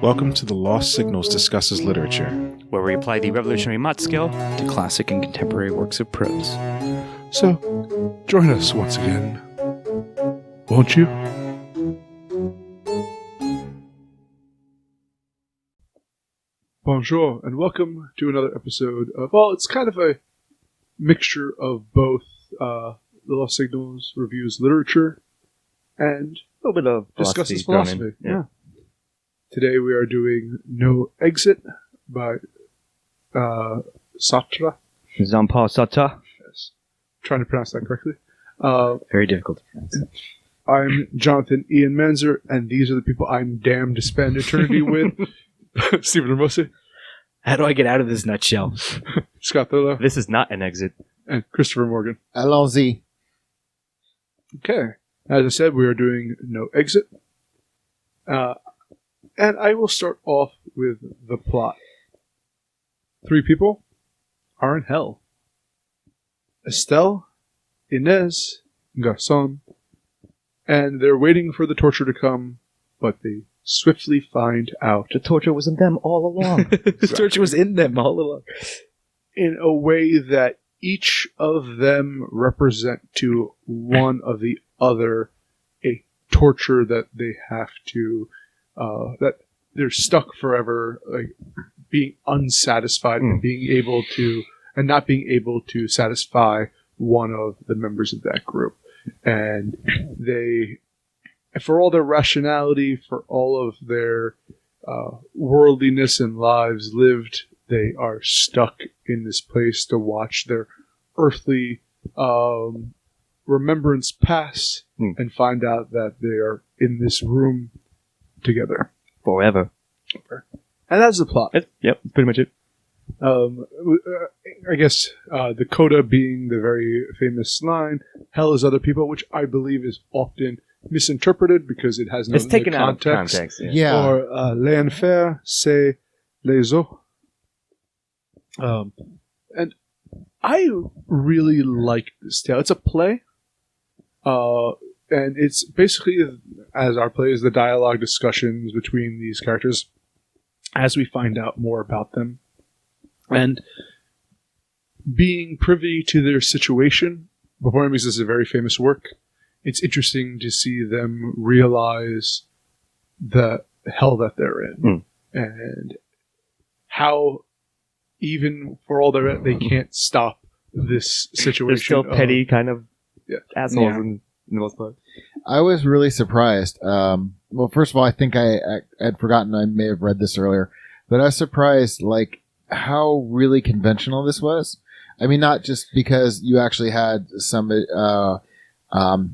Welcome to the Lost Signals Discusses Literature, where we apply the revolutionary Mott skill to classic and contemporary works of prose. So, join us once again, won't you? Bonjour, and welcome to another episode of, well, it's kind of a mixture of both the Lost Signals reviews literature and a little bit of discusses philosophy. Yeah. Today we are doing No Exit by Sartre. Jean-Paul Sartre. Yes. Trying to pronounce that correctly. Very difficult to pronounce. I'm Jonathan Ian Menzer, and these are the people I'm damned to spend eternity with. Stephen Ramosi. How do I get out of this nutshell? Scott Thurlow. This is not an exit. And Christopher Morgan. Allons-y. Okay. As I said, we are doing No Exit. And I will start off with the plot. 3 people are in hell. Estelle, Inez, Garçon, and they're waiting for the torture to come, but they swiftly find out. The torture was in them all along. The torture was in them all along. In a way that each of them represent to one of the other a torture that they have to that they're stuck forever, like being unsatisfied and being able to, and not being able to satisfy one of the members of that group. And they, for all their rationality, for all of their worldliness and lives lived, they are stuck in this place to watch their earthly remembrance pass and find out that they are in this room together Forever. And that's the plot. Yep, pretty much it. I guess the coda being the very famous line, "Hell is other people," which I believe is often misinterpreted because it has no It's taken out of context. Yeah. Or l'enfer, c'est les autres. And I really like this tale. It's a play. And it's basically, as our play is, the dialogue discussions between these characters as we find out more about them. And being privy to their situation, before enemies is a very famous work, it's interesting to see them realize the hell that they're in. And how, even for all their, they can't stop this situation. They're still petty kind of assholes in the most part. I was really surprised. Well, first of all, I think I had forgotten. I may have read this earlier, but I was surprised, like, how really conventional this was. I mean, not just because you actually had some, God,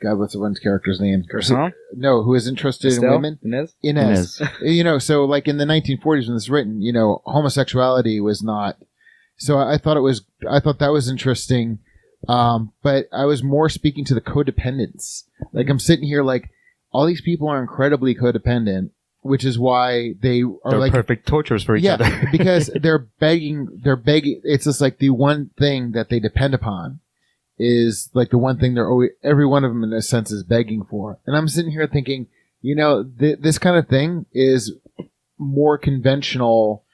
what's the one's character's name? Garçon? No, who is interested in women? Inez. You know, so like in the 1940s when this was written, you know, homosexuality was not. So I thought that was interesting. But I was more speaking to the codependence. Like, I'm sitting here like, all these people are incredibly codependent, which is why they're like perfect torturers for each other. because they're begging. It's just like the one thing that they depend upon is like the one thing every one of them in a sense is begging for. And I'm sitting here thinking, you know, this kind of thing is more conventional,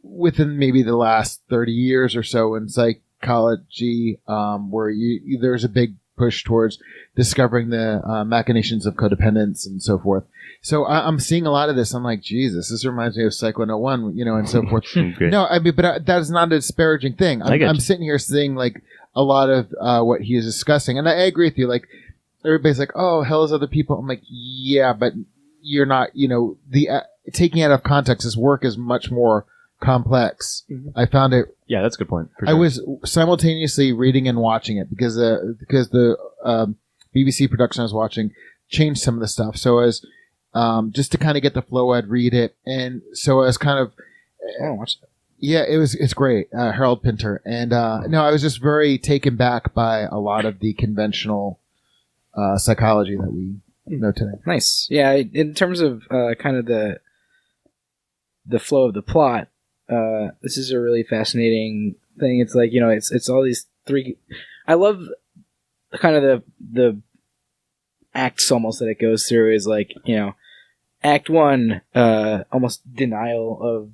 within maybe the last 30 years or so in psychology, where there's a big push towards discovering the machinations of codependence and so forth. So I'm seeing a lot of this. I'm like, Jesus, this reminds me of Psycho 101, you know, and so forth. No, I mean, but that is not a disparaging thing. I'm sitting here seeing like a lot of what he is discussing. And I agree with you. Like, everybody's like, oh, hell is other people. I'm like, yeah, but you're not, you know, taking it out of context, this work is much more complex. I found it. Yeah, that's a good point. I was simultaneously reading and watching it because the BBC production I was watching changed some of the stuff. So as just to kind of get the flow, I'd read it, and so I was kind of. Watch that. Yeah, it's great, Harold Pinter, and no, I was just very taken back by a lot of the conventional psychology that we know today. Nice. Yeah, in terms of kind of the flow of the plot, this is a really fascinating thing. It's like, it's all these three. I love kind of the acts almost that it goes through is like, Act 1, almost denial of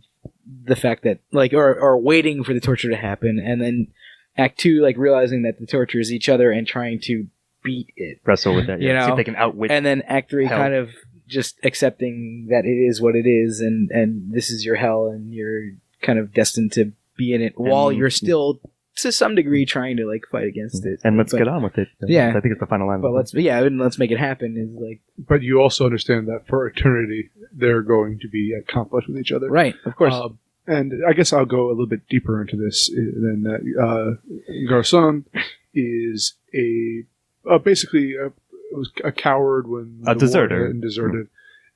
the fact that, like, or waiting for the torture to happen, and then Act 2, like, realizing that the torture is each other and trying to beat it. Wrestle with that, see if they can outwit. And then Act 3 hell. kind of just accepting that it is what it is, and this is your hell, and you're kind of destined to be in it while you're still, to some degree, trying to, like, fight against it. And let's get on with it. Yeah. I think it's the final line. But let's make it happen. Is like, But you also understand that for eternity, they're going to be at conflict with each other. right, of course. And I guess I'll go a little bit deeper into this. Than that. Garçon is basically was a coward when a deserter, and deserted,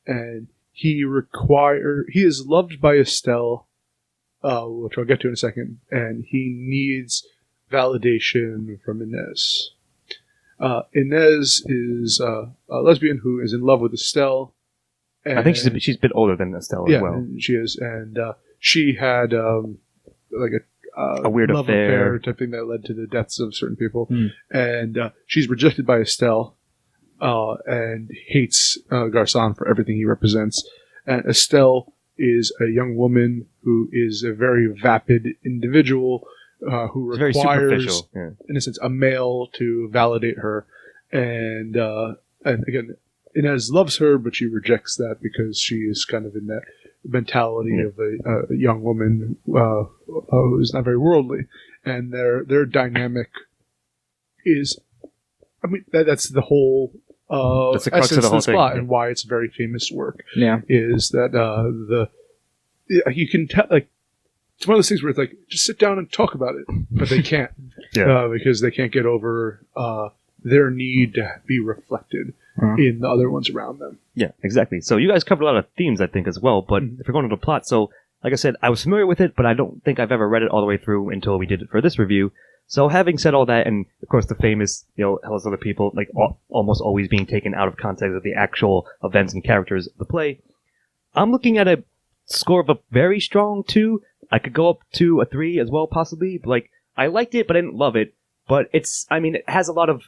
and he is loved by Estelle, which I'll get to in a second, and he needs validation from Inez. Inez is a lesbian who is in love with Estelle. And I think she's a bit older than Estelle as well. And she is, and she had like a weird love affair type thing that led to the deaths of certain people, and she's rejected by Estelle, and hates Garçon for everything he represents. And Estelle is a young woman who is a very vapid individual who It's requires, very superficial. in a sense, a male to validate her, and again, Inez loves her, but she rejects that because she is kind of in that mentality of a young woman who is not very worldly, and their dynamic is, I mean, that's the whole That's the crux essence of the whole this thing. plot, and why it's a very famous work. Yeah. Is that you can tell, like, it's one of those things where it's like, just sit down and talk about it, but they can't, because they can't get over their need to be reflected in the other ones around them. Yeah, exactly. So you guys covered a lot of themes, I think, as well. But if we're going to the plot, so like I said, I was familiar with it, but I don't think I've ever read it all the way through until we did it for this review. So having said all that, and of course the famous, Hell's Other People, like almost always being taken out of context of the actual events and characters of the play, I'm looking at a score of a very strong 2. I could go up to a 3 as well, possibly. Like, I liked it, but I didn't love it. But it has a lot of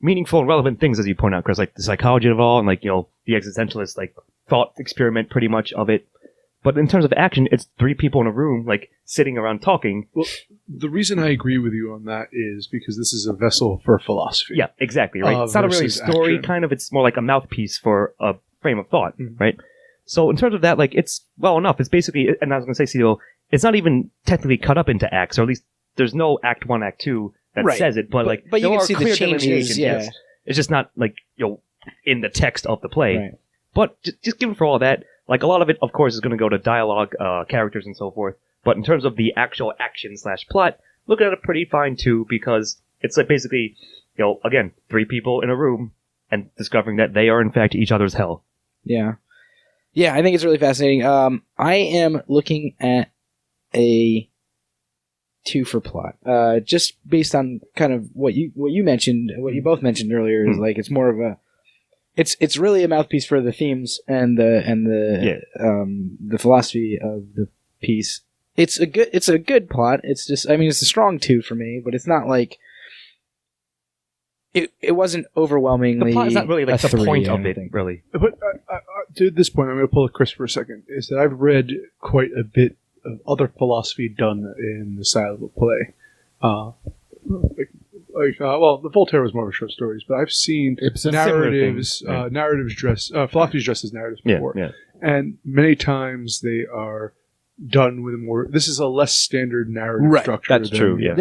meaningful and relevant things, as you point out, Chris, like the psychology of it all, and like, the existentialist, like, thought experiment pretty much of it. But in terms of action, it's 3 people in a room, like, sitting around talking. Well, the reason I agree with you on that is because this is a vessel for philosophy. Yeah, exactly, right? It's not a really versus story, action. kind of. It's more like a mouthpiece for a frame of thought, right? So in terms of that, like, it's well enough. It's basically, and I was going to say, Cito, it's not even technically cut up into acts, or at least there's no Act 1, Act 2 that Right. says it, but like, but you there can are see the clear changes, delineations, yeah. yes. It's just not like, in the text of the play. Right. But just given for all that, like, a lot of it, of course, is going to go to dialogue, characters, and so forth. But in terms of the actual action/plot, look at it pretty fine too, because it's like basically, again, 3 people in a room and discovering that they are in fact each other's hell. Yeah. Yeah, I think it's really fascinating. I am looking at a 2 for plot. Just based on kind of what you mentioned, what you both mentioned earlier, is like, it's more of a, it's really a mouthpiece for the themes and the philosophy of the piece. It's a good plot. It's just, I mean, it's a strong 2 for me, but it's not like, it wasn't overwhelmingly. The plot is not really like a the 3, point I of it, think. really. But to this point, I'm going to pull a Chris for a second, is that I've read quite a bit of other philosophy done in the style of a play. Well, the Voltaire was more of a short stories, but I've seen Ibsen. narratives, Similar thing, narratives philosophy's dressed as narratives Yeah, before. yeah. And many times they are done with a more, this is a less standard narrative Right, structure. that's true, yeah.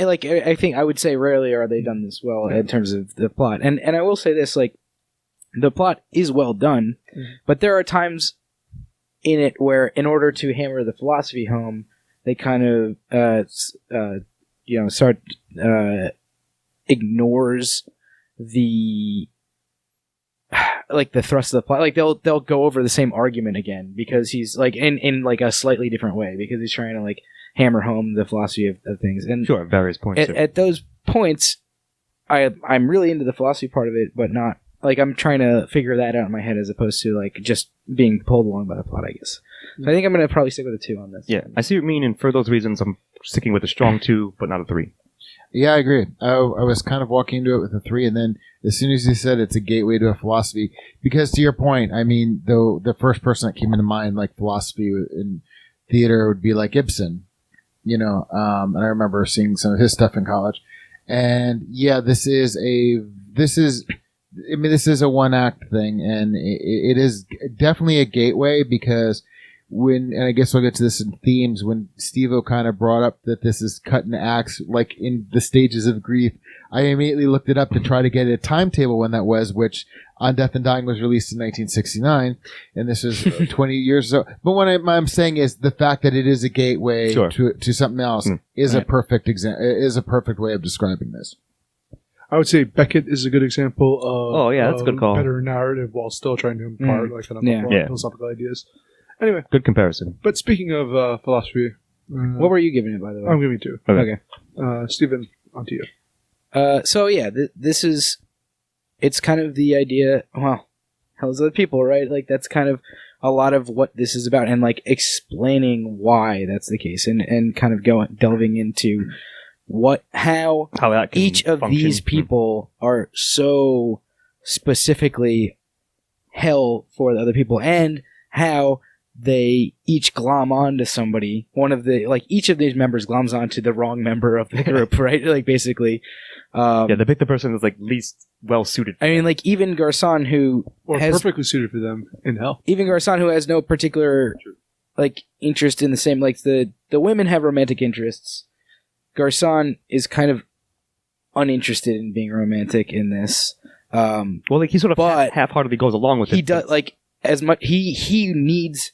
Like, I think I would say rarely are they done this well in terms of the plot. And I will say this, like, the plot is well done, but there are times in it where, in order to hammer the philosophy home, they kind of ignores the thrust of the plot. Like, they'll go over the same argument again because he's like in like a slightly different way, because he's trying to like hammer home the philosophy of things. And Sure, various points. at those points, I'm really into the philosophy part of it, but not like I'm trying to figure that out in my head as opposed to like just being pulled along by the plot, I guess. So I think I'm going to probably stick with a 2 on this. Yeah, I see what you mean, and for those reasons, I'm sticking with a strong 2, but not a 3. Yeah, I agree. I was kind of walking into it with a 3, and then as soon as you said it's a gateway to a philosophy, because to your point, I mean, though the first person that came into mind, like philosophy in theater, would be like Ibsen, and I remember seeing some of his stuff in college, and yeah, this is a one act thing, and it is definitely a gateway because. And I guess we'll get to this in themes, when Steve-O kind of brought up that this is cut in acts, like in the stages of grief, I immediately looked it up to try to get a timetable when that was, which On Death and Dying was released in 1969, and this is 20 years ago. But what I'm saying is the fact that it is a gateway to something else is a perfect is a perfect way of describing this. I would say Beckett is a good example of that's a good call. Better narrative while still trying to impart philosophical ideas. Anyway, good comparison. But speaking of philosophy, what were you giving it, by the way? I'm giving 2. Okay. Stephen, on to you. So yeah, this is, it's kind of the idea, well, hell's other people, right? Like that's kind of a lot of what this is about, and like explaining why that's the case, and kind of delving into how that can each of function. these people are so specifically hell for the other people, and how they each glom onto somebody. Each of these members gloms onto the wrong member of the group, right? Like basically, they pick the person that's like least well suited. I mean, like even Garcon, who has perfectly suited for them in hell. Even Garcon, who has no particular like interest in the same, like the women have romantic interests. Garcon is kind of uninterested in being romantic in this. Well, like he sort of half-heartedly goes along with it. He does like as much. He needs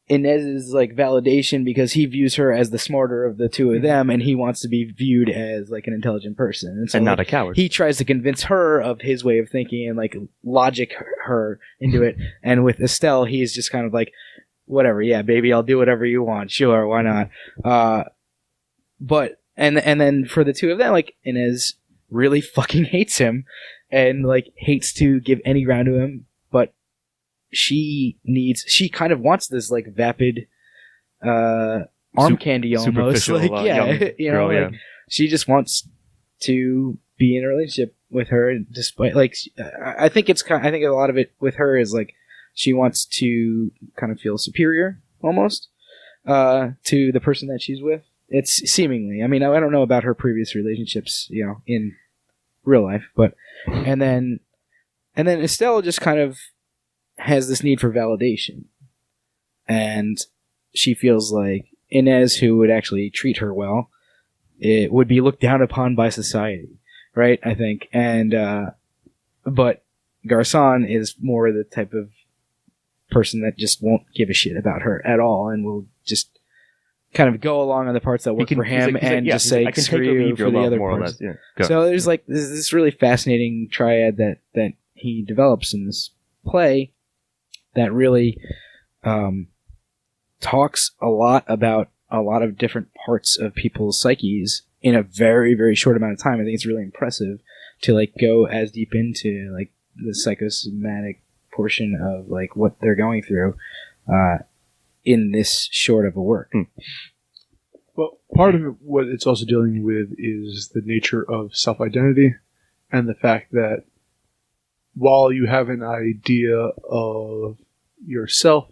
Inez's like validation because he views her as the smarter of the two of them, and he wants to be viewed as like an intelligent person, and so not a coward. He tries to convince her of his way of thinking and like logic her into it. And with Estelle, he's just kind of like, whatever, yeah, baby, I'll do whatever you want, sure, why not? But and then for the two of them, like Inez really fucking hates him and like hates to give any ground to him, but she kind of wants this like vapid arm candy almost, like like she just wants to be in a relationship with her, despite like I think a lot of it with her is like she wants to kind of feel superior almost to the person that she's with. It's seemingly, I mean, I don't know about her previous relationships, in real life, but and then Estelle just kind of has this need for validation, and she feels like Inez, who would actually treat her well, it would be looked down upon by society, right? I think, and but Garcon is more the type of person that just won't give a shit about her at all, and will just kind of go along on the parts that work for him, just say screw you for the other parts. So there's like this really fascinating triad that he develops in this play that really talks a lot about a lot of different parts of people's psyches in a very, very short amount of time. I think it's really impressive to like go as deep into like the psychosomatic portion of like what they're going through in this short of a work. Well, part of what it's also dealing with is the nature of self-identity and the fact that while you have an idea of yourself,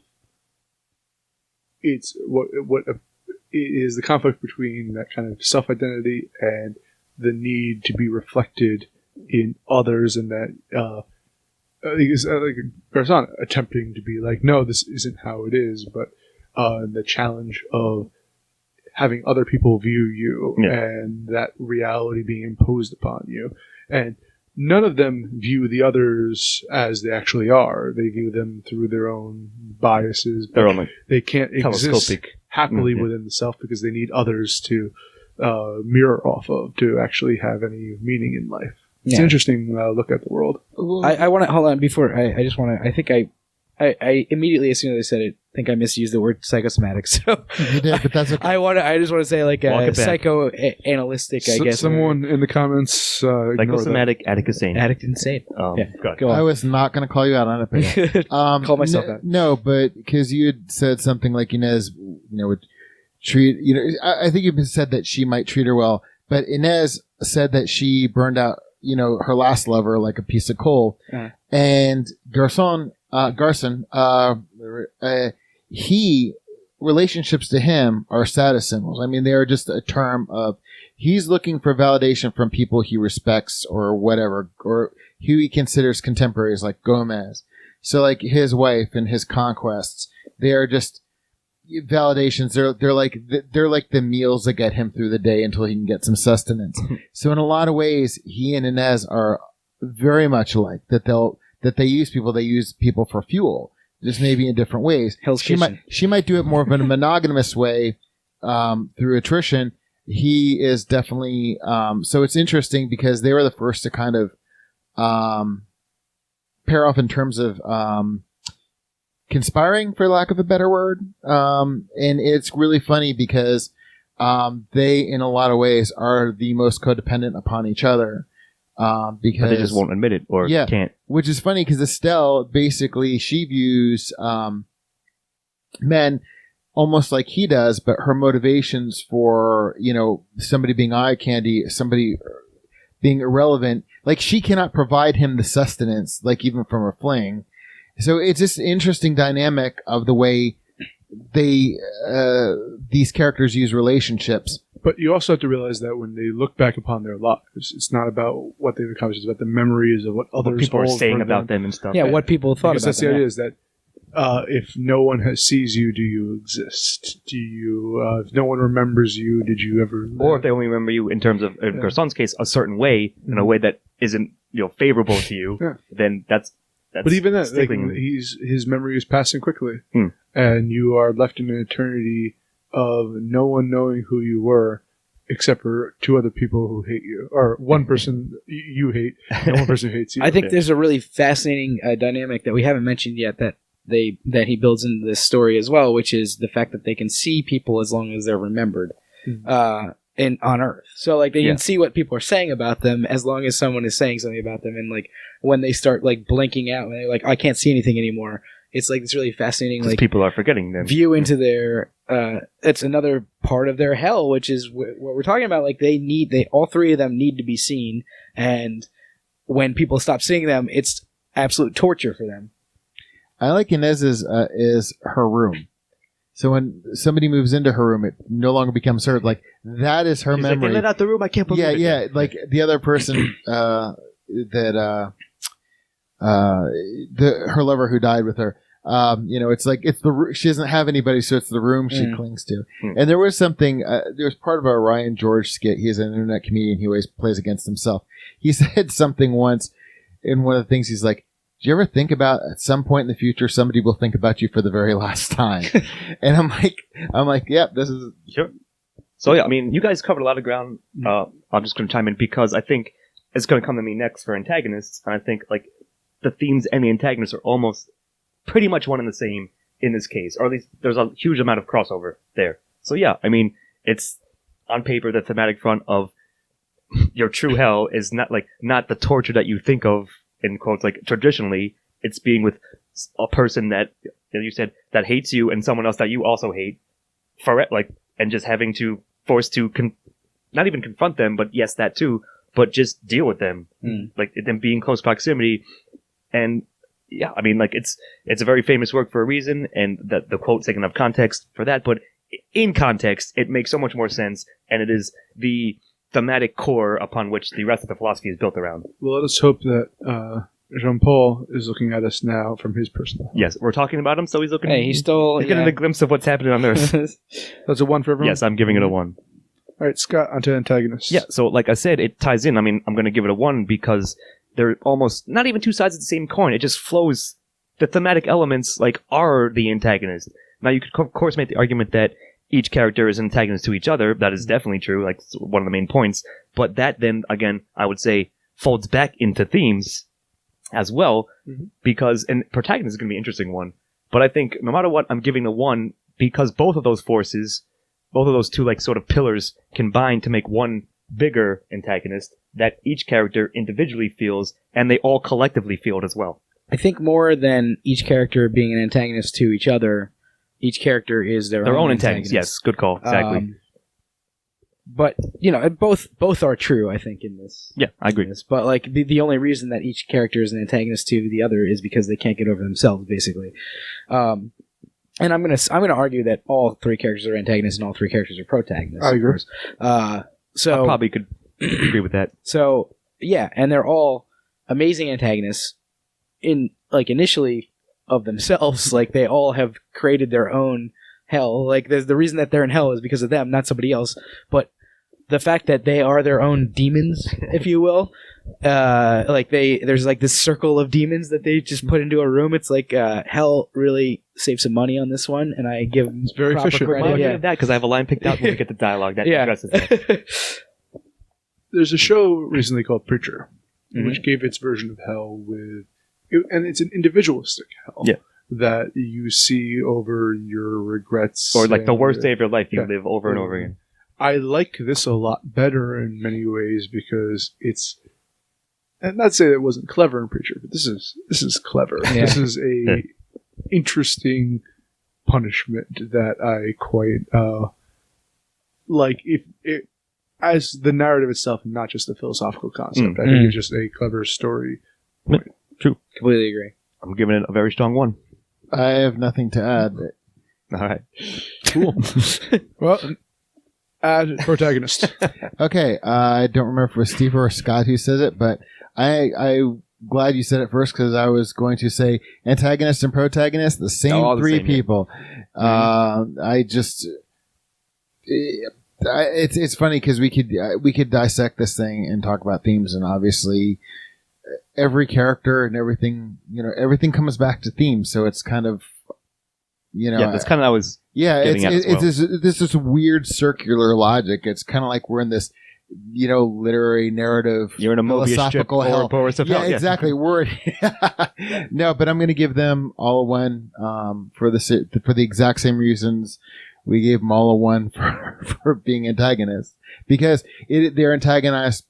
it's what is the conflict between that kind of self-identity and the need to be reflected in others, and that I think it's like Garcon attempting to be like, no, this isn't how it is, but the challenge of having other people view you and that reality being imposed upon you. And none of them view the others as they actually are. They view them through their own biases. Their own, like, they can't exist happily within the self because they need others to mirror off of to actually have any meaning in life. It's an interesting look at the world. I want to hold on before I just want to. I think I I immediately, as soon as I said it, think I misused the word psychosomatic. So You did, but that's okay. I just want to say like Walk it back. psychoanalytic, I guess. Someone in the comments ignore that. Psychosomatic, Atticus sane. Addict insane. Yeah, God. go I on. was not going to call you out on it, but Call myself out. No, but because you had said something like Inez, would treat. I think you said that she might treat her well, but Inez said that she burned out, her last lover like a piece of coal, and Garcon, relationships to him are status symbols. I mean, they are just a term of he's looking for validation from people he respects or whatever, or who he considers contemporaries like Gomez. So like his wife and his conquests, they are just validations. They're like the meals that get him through the day until he can get some sustenance. So in a lot of ways, he and Inez are very much alike. That they use people for fuel, just maybe in different ways. Hell's She Kitchen. might do it more of in a monogamous way through attrition. He is definitely so it's interesting because they were the first to kind of pair off in terms of conspiring, for lack of a better word. And it's really funny because they, in a lot of ways, are the most codependent upon each other. Because But they just won't admit it or can't. which is funny because Estelle, basically, she views men almost like he does, but her motivations for, somebody being eye candy, somebody being irrelevant, like she cannot provide him the sustenance, like even from her fling. So it's just an interesting dynamic of the way these characters use relationships. But you also have to realize that when they look back upon their lives, it's not about what they've accomplished, it's about the memories of what others People are hold saying for about them and stuff. Yeah, what people thought Because about that's the them. idea is that if no one sees you, do you exist? Do you? If no one remembers you, did you ever? Or if they only remember you in terms of, in Garcon's case, a certain way, in a way that isn't favorable to you, Yeah. then that's But even that, like, sticking. his memory is passing quickly, Hmm. and you are left in an eternity of no one knowing who you were, except for two other people who hate you, or one person you hate, and one person who hates you. I think there's a really fascinating dynamic that we haven't mentioned yet that he builds into this story as well, which is the fact that they can see people as long as they're remembered on Earth. So like they can see what people are saying about them as long as someone is saying something about them, and like when they start like blinking out and they're like, I can't see anything anymore. It's like this really fascinating like people are forgetting them. view into their it's another part of their hell, which is what we're talking about. Like they all three of them need to be seen, and when people stop seeing them, it's absolute torture for them. I like Inez's is her room. So when somebody moves into her room, it no longer becomes her. Like that is her She's like, memory. they let out the room. I can't believe it. Yeah. Like the other person her lover who died with her. It's like she doesn't have anybody, so it's the room she clings to. And there was something. There was part of a Ryan George skit. He's an internet comedian. He always plays against himself. He said something once in one of the things. He's like, "Do you ever think about at some point in the future somebody will think about you for the very last time?" And I'm like, yep, this is Sure. So yeah, I mean, you guys covered a lot of ground. I'm just going to chime in because I think it's going to come to me next for antagonists, and I think like the themes and the antagonists are almost pretty much one and the same in this case, or at least there's a huge amount of crossover there. So yeah, I mean, it's on paper the thematic front of your true hell is not the torture that you think of in quotes like traditionally. It's being with a person that you said that hates you and someone else that you also hate for and just having to forced to not even confront them, but yes, that too, but just deal with them, like them being in close proximity. And yeah, I mean, like it's a very famous work for a reason, and that the quote taken out of context for that, but in context, it makes so much more sense, and it is the thematic core upon which the rest of the philosophy is built around. Well, let us hope that Jean-Paul is looking at us now from his perspective. Yes, we're talking about him, so he's looking. Hey, he's getting a glimpse of what's happening on Earth. That's a 1 for everyone? Yes, I'm giving it a 1. All right, Scott, onto antagonists. Yeah, so like I said, it ties in. I mean, I'm going to give it a 1 because they're almost not even two sides of the same coin. It just flows. The thematic elements are the antagonist. Now, you could of course make the argument that each character is an antagonist to each other. That is definitely true. Like it's one of the main points. But that then again, I would say, folds back into themes as well, because and protagonist is going to be an interesting one But I think no matter what, I'm giving the 1 because both of those forces, both of those two like sort of pillars combine to make one bigger antagonist that each character individually feels and they all collectively feel it as well. I think more than each character being an antagonist to each other, each character is their own antagonist. Yes, good call. Exactly. But both are true, I think, in this. Yeah, I agree. in this. But like the only reason that each character is an antagonist to the other is because they can't get over themselves, basically. And I'm gonna argue that all 3 characters are antagonists and all 3 characters are protagonists. I agree. So I probably could agree with that. So yeah, and they're all amazing antagonists initially of themselves. Like they all have created their own hell. Like there's the reason that they're in hell is because of them, not somebody else. But the fact that they are their own demons, if you will, there's like this circle of demons that they just put into a room. It's like hell really saved some money on this one, and I give them very proper efficient. credit. Remind me Yeah. of that because I have a line picked out when we get the dialogue that Yeah. addresses that. There's a show recently called Preacher, Mhm. which gave its version of hell and it's an individualistic hell Yeah. that you see over your regrets. Or like the and worst day of your life you Yeah. live over and over again. I like this a lot better in many ways because it's, and not to say that it wasn't clever in Preacher, but this is clever. Yeah. This is a interesting punishment that I quite like. If it as the narrative itself, and not just the philosophical concept. I think it's just a clever story. Completely agree. I'm giving it a very strong 1. I have nothing to add. All right. Cool. Well, add protagonist. Okay, I don't remember if it was Steve or Scott who said it, but I'm glad you said it first because I was going to say antagonist and protagonist, the same all the 3 same, yeah. people. I just, it's funny because we could dissect this thing and talk about themes, and obviously every character and everything comes back to themes, so it's kind of, Yeah, that's kind of what I was yeah, getting at as well. it's this weird circular logic. It's kind of like we're in this, literary narrative. You're in a Mobius strip philosophical hell. or Boris of Yeah, Hell. exactly. We're no, but I'm going to give them all a 1 for the exact same reasons we gave them all a 1 for being antagonists, because they're antagonized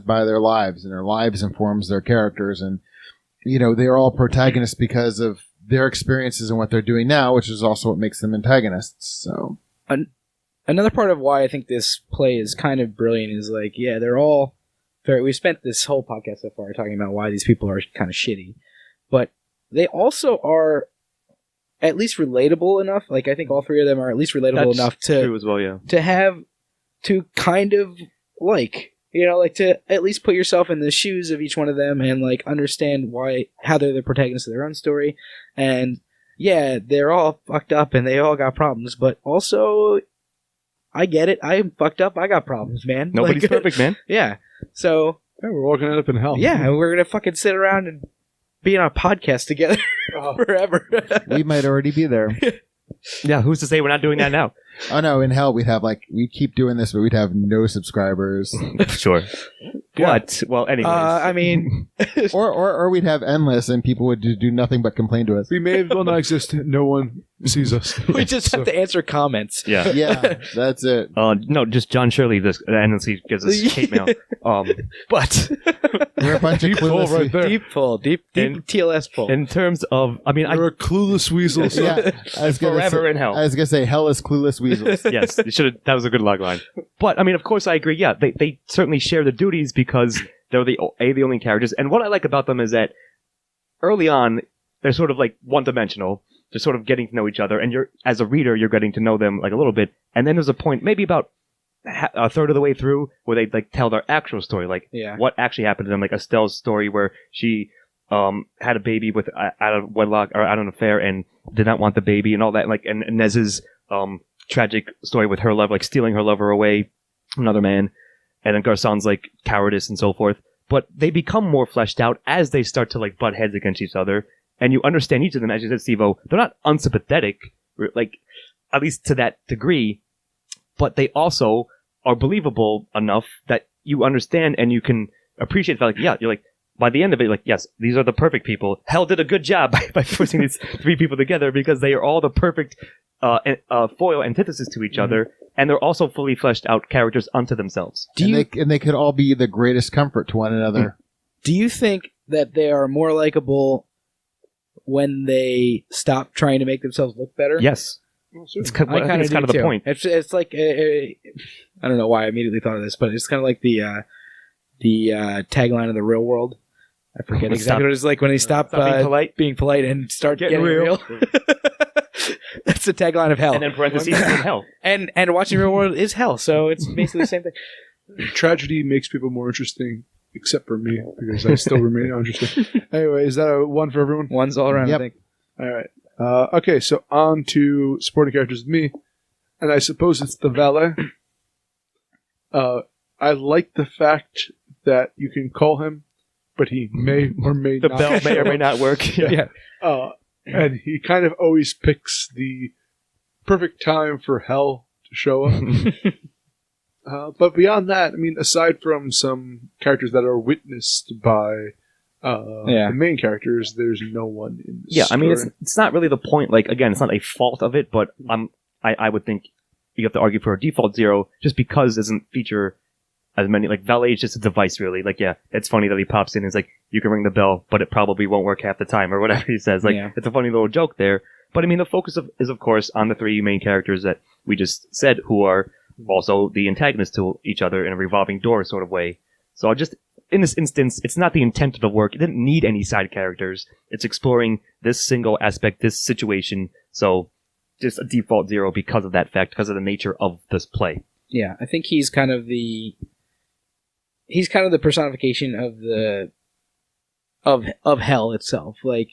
by their lives, and their lives informs their characters, and they're all protagonists because of their experiences and what they're doing now, which is also what makes them antagonists. So Another part of why I think this play is kind of brilliant is like, yeah, they're all very. We spent this whole podcast so far talking about why these people are kind of shitty, but they also are at least relatable enough. Like I think all 3 of them are at least relatable That's enough true as well, yeah. to kind of like to at least put yourself in the shoes of each one of them and like understand how they're the protagonists of their own story. And yeah, they're all fucked up and they all got problems, but also I get it. I'm fucked up. I got problems, man. Nobody's Like, perfect, man. Yeah. So Yeah, we're all gonna end up in hell. yeah, and we're gonna fucking sit around and be on a podcast together Oh. forever. we might already be there. Yeah, who's to say we're not doing that now? Oh no, in hell we'd keep doing this, but we'd have no subscribers, Sure. But, well, anyways. I mean, or we'd have endless, and people would do nothing but complain to us. We may as well not exist. No one sees us. we just have to answer comments. yeah. Yeah, that's it. No, just John Shirley endlessly gives us hate mail. But We're a bunch of Deep pull clueless. right there. Deep pull, deep In- TLS pull. in terms of, I mean, You're a clueless weasel. Yeah, I was gonna forever say, in hell. I was gonna say hell is clueless weasels. Yes, that was a good log line. But I mean, of course, I agree. Yeah, they certainly share the duties because they're the only characters. And what I like about them is that early on, they're sort of like one-dimensional. They're sort of getting to know each other, and as a reader, you're getting to know them like a little bit. And then there's a point, maybe about a third of the way through, where they like tell their actual story, like Yeah. what actually happened to them, like Estelle's story, where she had a baby with out of wedlock or out of an affair and did not want the baby and all that, like and Nez's tragic story with her love, like stealing her lover away from another man, and then Garcon's like cowardice and so forth. But they become more fleshed out as they start to like butt heads against each other, and you understand each of them. As you said, Steve-O, they're not unsympathetic, like at least to that degree, but they also are believable enough that you understand and you can appreciate the fact, like, yeah, you're like, by the end of it, like, yes, these are the perfect people. Hell did a good job by forcing these three people together because they are all the perfect foil antithesis to each other, and they're also fully fleshed out characters unto themselves. And they could all be the greatest comfort to one another. Do you think that they are more likable when they stop trying to make themselves look better? Yes. It's kind I of, do the too. point. It's like I don't know why I immediately thought of this, but it's kind of like the tagline of the Real World. I forget exactly what it's like when they stop being polite and start getting real. That's the tagline of hell. And then parentheses in hell. And watching Real World is hell, so it's basically the same thing. Tragedy makes people more interesting, except for me, because I still remain uninteresting. Anyway, is that a one for everyone? One's all around, Yep. I think. All right. Okay, so on to supporting characters with me, and I suppose it's the valet. I like the fact that you can call him, but he may or may The not. bell may or may not work. Yeah. And he kind of always picks the perfect time for hell to show up. But beyond that, I mean, aside from some characters that are witnessed by the main characters, there's no one in the Yeah, I mean, story. it's not really the point. Like, again, it's not a fault of it, but I would think you have to argue for a default 0 just because it doesn't feature as many. Like, valet is just a device, really. Like, yeah, it's funny that he pops in and is like, you can ring the bell, but it probably won't work half the time, or whatever he says. Like, it's a funny little joke there. But I mean, the focus is, of course, on the three main characters that we just said, who are also the antagonists to each other in a revolving door sort of way. So in this instance, it's not the intent of the work. It didn't need any side characters. It's exploring this single aspect, this situation. So just a default 0 because of that fact, because of the nature of this play. Yeah, I think he's kind of the personification of hell itself, like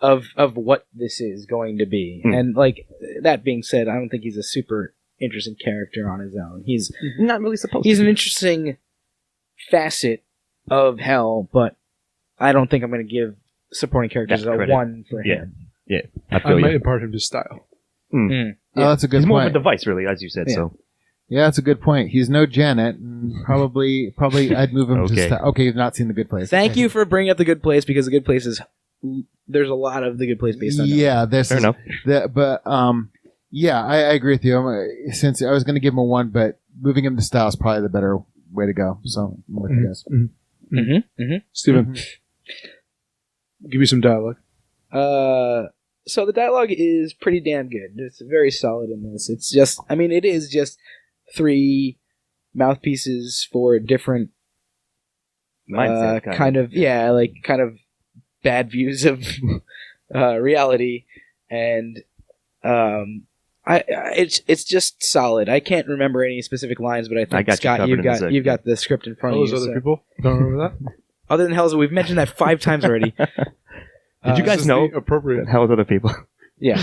of what this is going to be. And like that being said, I don't think he's a super interesting character on his own. He's not really supposed he's to an be. interesting facet of hell, but I don't think I'm going to give supporting characters That a credit. 1 for him. Yeah, I I feel might you. impart him to style. Oh, that's a good He's more point. of a device, really, as you said. Yeah. So Yeah, that's a good point. He's no Janet. And probably I'd move him Okay. to... Okay, you've not seen The Good Place. Thank you for bringing up The Good Place, because The Good Place is... There's a lot of The Good Place based on that. Yeah, this fair is... enough. Yeah, I agree with you. Since I was going to give him a 1, but moving him to style is probably the better way to go. So I'm with you guys. Steven, give me some dialogue. So the dialogue is pretty damn good. It's very solid in this. It's just... I mean, it is just 3 mouthpieces for different Mindset, kind of bad views of reality, and it's just solid. I can't remember any specific lines, but I think I got you Scott, covered in a sec. you've got the script in front All of those you. other so- people don't remember that. Other than Hell's, we've mentioned that 5 times already. Did you This guys is know the appropriate, hell is other people? Yeah.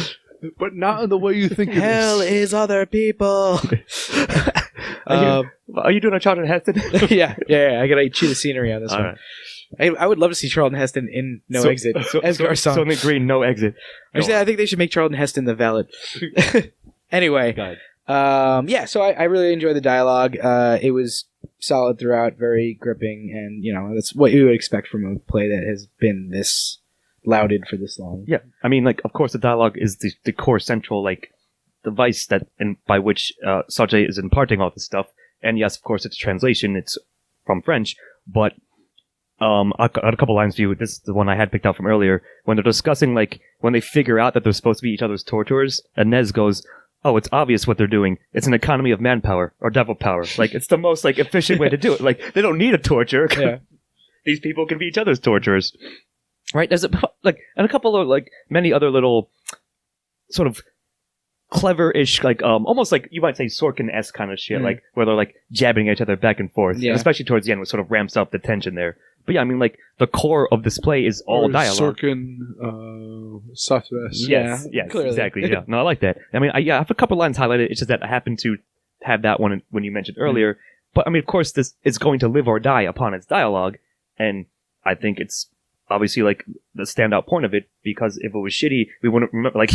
but not in the way you think it Hell is. is other people. Are you doing a Charlton Heston? yeah. I gotta chew the scenery on this All one. right. I would love to see Charlton Heston in No Exit as Garcon. So Green, no exit. Actually, I think they should make Charlton Heston the valet. Anyway, Go ahead. yeah. So I really enjoyed the dialogue. It was solid throughout, very gripping, and that's what you would expect from a play that has been this lauded for this long. Yeah, I mean, like, of course, the dialogue is the core central, like, device that and by which Sajay is imparting all this stuff. And yes, of course, it's a translation. It's from French, but I got a couple lines for you. This is the one I had picked out from earlier when they're discussing, like, when they figure out that they're supposed to be each other's torturers. Inez goes, "Oh, it's obvious what they're doing. It's an economy of manpower or devil power. Like, it's the most like efficient way to do it. Like, they don't need a torture. Yeah. These people can be each other's torturers." Right? There's and a couple of, like, many other little sort of clever-ish, like, almost like you might say Sorkin-esque kind of shit, like, where they're, like, jabbing each other back and forth. Yeah. And especially towards the end, which sort of ramps up the tension there. But yeah, I mean, like, the core of this play is all Or dialogue. Sorkin, Sattva's. Yes, clearly. exactly. Yeah, no, I like that. I mean, I have a couple lines highlighted. It's just that I happen to have that one when you mentioned earlier. But I mean, of course, this is going to live or die upon its dialogue, and I think it's obviously like the standout point of it, because if it was shitty, we wouldn't remember. Like,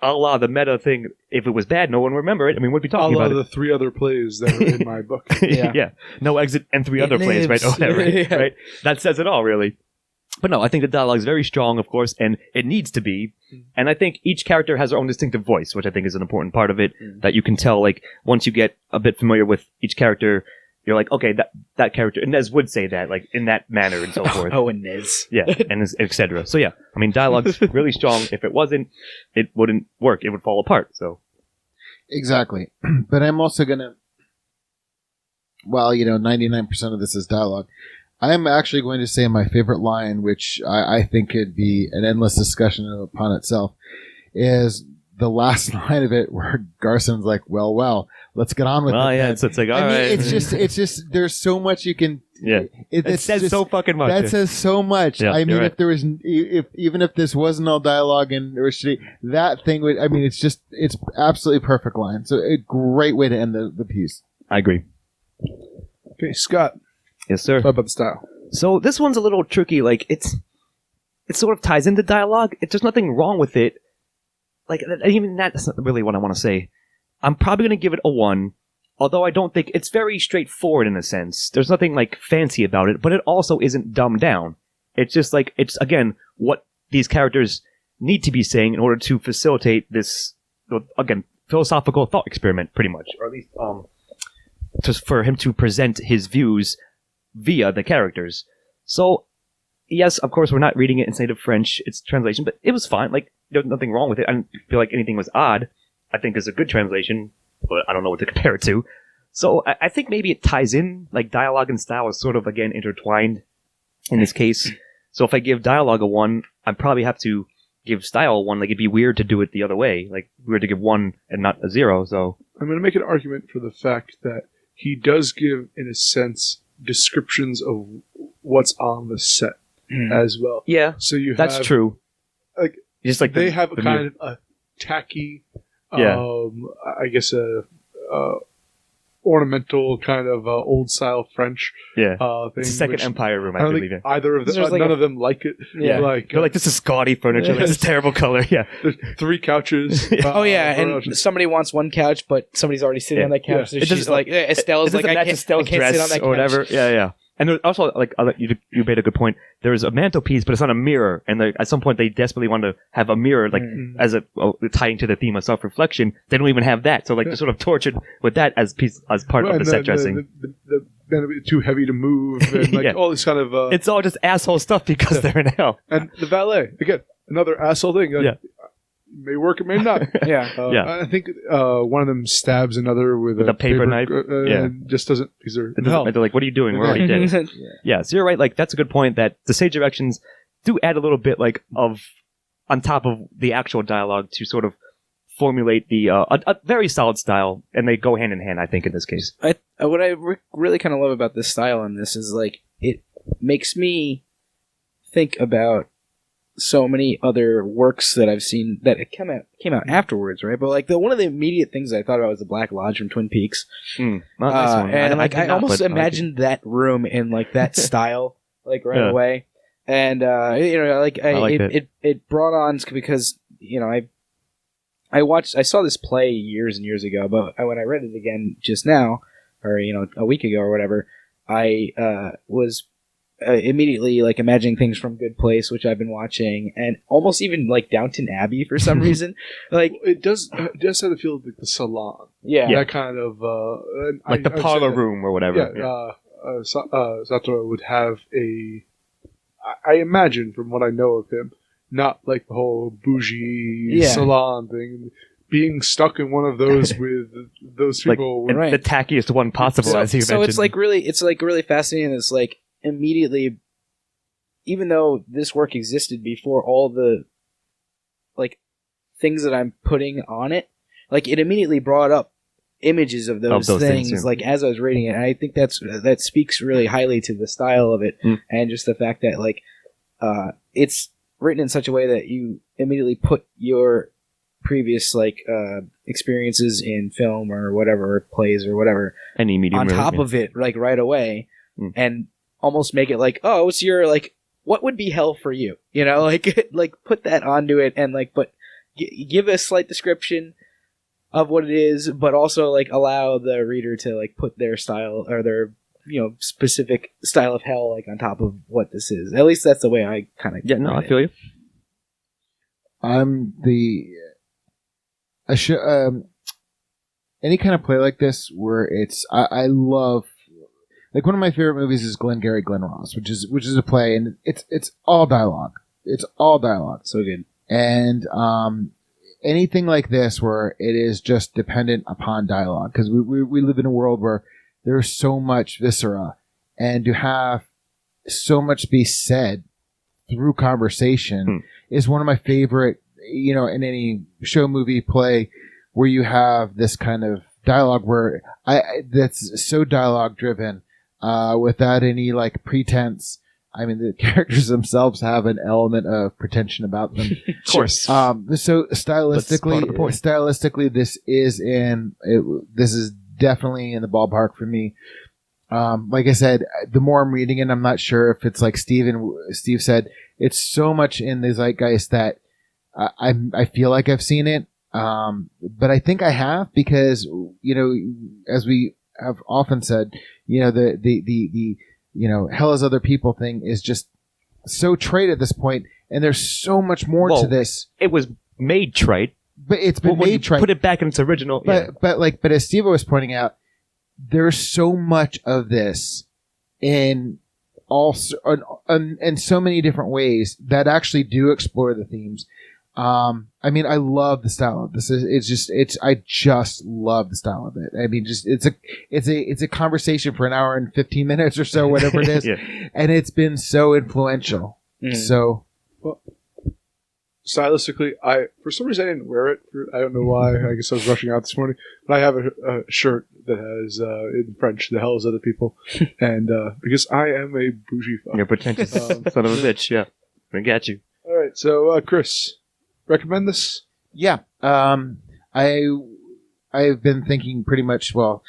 a la the meta thing, if it was bad, no one would remember it. I mean, we'd be talking about the 3 other plays that are in my book. it. Yeah. No exit and 3 other plays, right? lives. Oh, that, right? Yeah. Right? That says it all, really. But no, I think the dialogue is very strong, of course, and it needs to be. And I think each character has their own distinctive voice, which I think is an important part of it, that you can tell, like, once you get a bit familiar with each character, you're like, okay, that character, and Nez would say that, like, in that manner and so forth. Oh, and Nez. Yeah, and etc. So yeah, I mean, dialogue's really strong. If it wasn't, it wouldn't work. It would fall apart. So Exactly. But I'm also going to, 99% of this is dialogue. I'm actually going to say my favorite line, which I think could be an endless discussion upon itself, is the last line of it where Garson's like, well, let's get on with it. well, yeah, then." it's like, all I mean, right. it's just, there's so much you can, yeah. It says just, so fucking much. that says so much. Yeah, I mean, you're right. if there was, even if this wasn't all dialogue and or shitty, that thing would, I mean, it's absolutely perfect line. So a great way to end the piece. I agree. Okay, Scott, Yes, sir. what about the style? So this one's a little tricky. Like, it sort of ties into dialogue. There's nothing wrong with it. Like, even that's not really what I want to say. I'm probably going to give it a 1, although I don't think it's very straightforward in a sense. There's nothing, like, fancy about it, but it also isn't dumbed down. It's just, like, it's, again, what these characters need to be saying in order to facilitate this, again, philosophical thought experiment, pretty much. Or at least, just for him to present his views via the characters. So, yes, of course, we're not reading it in native French. It's translation, but it was fine. Like, there's nothing wrong with it. I didn't feel like anything was odd. I think it's a good translation, but I don't know what to compare it to. So I think maybe it ties in, like, dialogue and style is sort of, again, intertwined in this case. So if I give dialogue a 1, I'd probably have to give style a 1. Like, it'd be weird to do it the other way. Like, weird to give 1 and not a 0, so... I'm going to make an argument for the fact that he does give, in a sense, descriptions of what's on the set as well. Yeah, So you that's have, true. like, Just like they have a the kind of a tacky, Yeah. I guess a ornamental kind of old style French yeah. thing. It's the Second which Empire room, I I don't believe. think Yeah. either of them, There's like none a- of them like it. Yeah. Like They're like, this is gaudy furniture. Like, this is terrible color. Yeah. there's 3 couches. Oh yeah, for- and somebody wants one couch, but somebody's already sitting Yeah. on that couch. Yeah. So It she's doesn't- like, Estelle's It like, doesn't I match can't, Estelle's I can't dress sit on that couch. or whatever. Yeah, yeah. And there's also, like, you made a good point. There's a mantelpiece, but it's not a mirror. And at some point, they desperately want to have a mirror, like, as tying to the theme of self-reflection. They don't even have that. So, like, they're sort of tortured with that as part Well, of the and set dressing. the mantelpiece too heavy to move, and like Yeah. all this kind of. It's all just asshole stuff because they're in hell. And the valet again, another asshole thing. Like, Yeah. may work, it may not. Yeah. Yeah. I think one of them stabs another with a paper knife? Yeah, and just doesn't because they're It in doesn't- hell. they're like, what are you doing? We're already dead. Yeah, so you're right. Like, that's a good point that the stage directions do add a little bit, like, of on top of the actual dialogue to sort of formulate the a very solid style, and they go hand in hand, I think, in this case. What I really kind of love about this style in this is like it makes me think about so many other works that I've seen that it came out afterwards, right? But like one of the immediate things I thought about was the Black Lodge from Twin Peaks, Well, nice one. and like did I not, almost but I like it. imagined that room in like that style, like right Yeah. away, and like I like that. it brought on because I saw this play years and years ago, but when I read it again just now, or a week ago or whatever, I was immediately like imagining things from Good Place, which I've been watching, and almost even like Downton Abbey for some reason. Like, It does have the feel of like the salon, yeah, that kind of Like the parlor room or whatever. Yeah, Sato would have I imagine from what I know of him, not like the whole bougie salon thing. Being stuck in one of those with those Like, people. and Right. the tackiest one possible, as you mentioned. so it's like really fascinating. It's like immediately, even though this work existed before all the like things that I'm putting on it, like it immediately brought up images of those things, yeah. like as I was reading it. And I think that speaks really highly to the style of it, and just the fact that like it's written in such a way that you immediately put your previous like experiences in film or whatever, or plays or whatever, Any medium on really, top yeah. of it, like right away, and almost make it like, oh, it's your like what would be hell for you? You know, like like put that onto it, and like, but give a slight description of what it is, but also like allow the reader to like put their style or their specific style of hell like on top of what this is. At least that's the way I kind of I feel you. I'm any kind of play like this where it's I love, like, one of my favorite movies is Glengarry Glen Ross, which is a play, and it's all dialogue. It's all dialogue. So good. And anything like this where it is just dependent upon dialogue, because we live in a world where there's so much viscera, and to have so much be said through conversation is one of my favorite, in any show, movie, play, where you have this kind of dialogue where that's so dialogue driven, without any like pretense. I mean, the characters themselves have an element of pretension about them. Of course. So stylistically, this is definitely in the ballpark for me. Like I said, the more I'm reading it, I'm not sure if it's like Steve said, it's so much in the zeitgeist that I feel like I've seen it. But I think I have, because, as we have often said, the hell is other people thing is just so trite at this point, and there's so much more to this. It was made trite, but it's been made trite. Put it back in its original. But as Steve was pointing out, there's so much of this in so many different ways that actually do explore the themes. I mean, I love the style of this. I just love the style of it. I mean, it's a conversation for an hour and 15 minutes or so, whatever it is. Yeah. And it's been so influential. So, well, stylistically, for some reason I didn't wear it. I don't know why. I guess I was rushing out this morning. But I have a shirt that has in French, "The hell is other people," and because I am a bougie fuck. You're pretentious son of a bitch. Yeah, I got you. All right, so Chris, recommend this? Yeah. I've been thinking pretty much, well,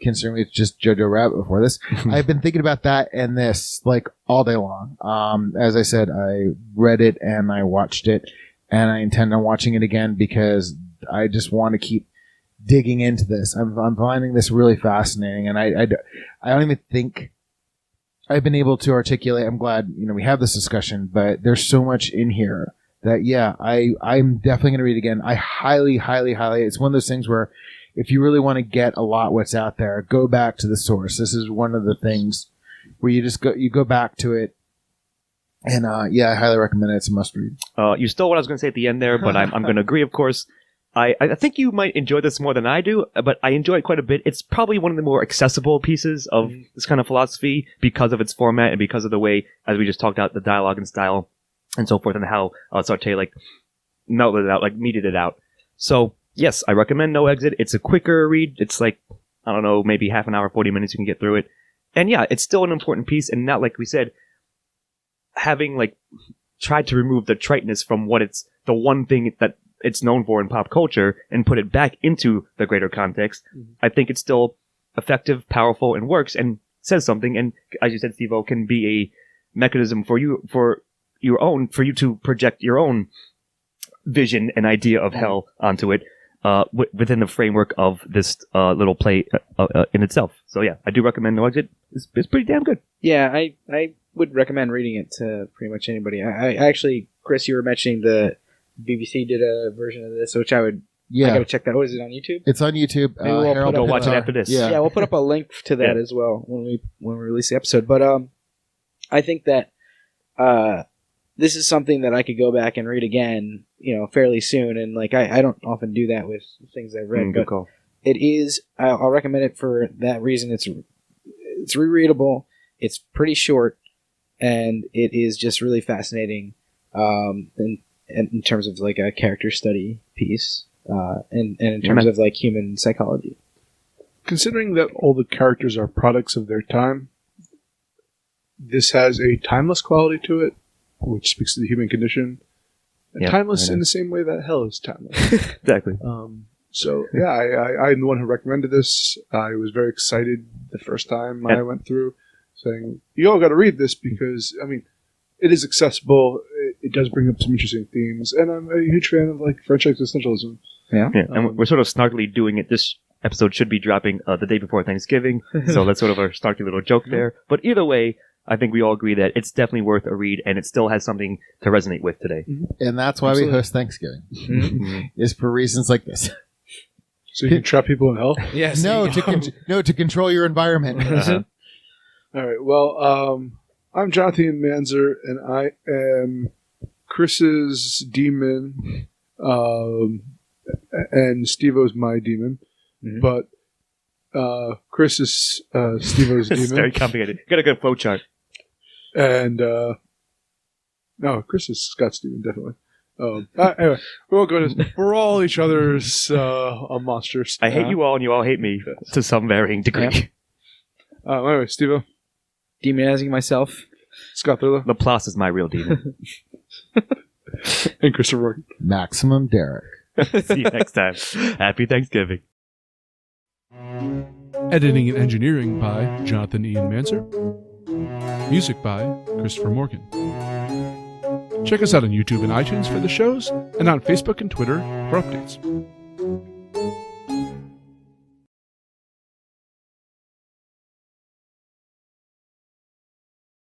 considering it's just Jojo Rabbit before this, I've been thinking about that and this like all day long. As I said, I read it and I watched it, and I intend on watching it again because I just want to keep digging into this. I'm finding this really fascinating, and I don't even think I've been able to articulate. I'm glad we have this discussion, but there's so much in here that I'm definitely going to read it again. I highly, highly, highly. It's one of those things where if you really want to get a lot what's out there, go back to the source. This is one of the things where you go back to it. And I highly recommend it. It's a must read. You stole what I was going to say at the end there, but I'm going to agree, of course. I think you might enjoy this more than I do, but I enjoy it quite a bit. It's probably one of the more accessible pieces of this kind of philosophy because of its format and because of the way, as we just talked about, the dialogue and style and so forth, and how Sartre melted it out, meted it out. So yes, I recommend No Exit. It's a quicker read. It's I don't know, maybe half an hour, 40 minutes, you can get through it. And yeah, it's still an important piece, and not, like we said, having tried to remove the triteness from what it's the one thing that it's known for in pop culture and put it back into the greater context. I think it's still effective, powerful, and works and says something. And as you said, Steve-O, can be a mechanism for you to project your own vision and idea of hell onto it within the framework of this little play in itself. So yeah, I do recommend No Exit. It's pretty damn good. Yeah, I would recommend reading it to pretty much anybody. I actually, Chris, you were mentioning the BBC did a version of this, which I gotta check that. Is it on YouTube? It's on YouTube. Maybe we'll go watch it after this. Yeah, we'll put up a link to that as well when we release the episode. But I think that this is something that I could go back and read again, fairly soon. And I don't often do that with things I've read. Good call. It is. I'll recommend it for that reason. It's rereadable. It's pretty short, and it is just really fascinating. In terms of a character study piece, and in terms of human psychology. Considering that all the characters are products of their time, this has a timeless quality to it, which speaks to the human condition. And timeless in the same way that hell is timeless. Exactly. So I'm the one who recommended this. I was very excited the first time I went through, saying, "You all got to read this because it is accessible. It does bring up some interesting themes, and I'm a huge fan of like French existentialism. Yeah, and we're sort of snarkily doing it. This episode should be dropping the day before Thanksgiving, so that's sort of a snarky little joke there. But either way, I think we all agree that it's definitely worth a read, and it still has something to resonate with today. And that's why we host Thanksgiving, is for reasons like this. So you can trap people in hell. Yes. No, to control your environment. Uh-huh. All right. Well, I'm Jonathan Manzer, and I am Chris's demon, and Steve-O's my demon. Mhm. But Chris is Steve-O's It's very demon, complicated. Got a good flow chart. and no, Chris is Scott's demon, definitely. Anyway, we won't go into this. We're all each other's monsters. I hate you all, and you all hate me to some varying degree. Yeah. Anyway, Steve-O, Demonizing myself. Scott Thurlow, Laplace is my real demon. and Christopher Rourke. Maximum Derek. See you next time. Happy Thanksgiving. Editing and engineering by Jonathan Ian Manser. Music by Christopher Morgan. Check us out on YouTube and iTunes for the shows, and on Facebook and Twitter for updates.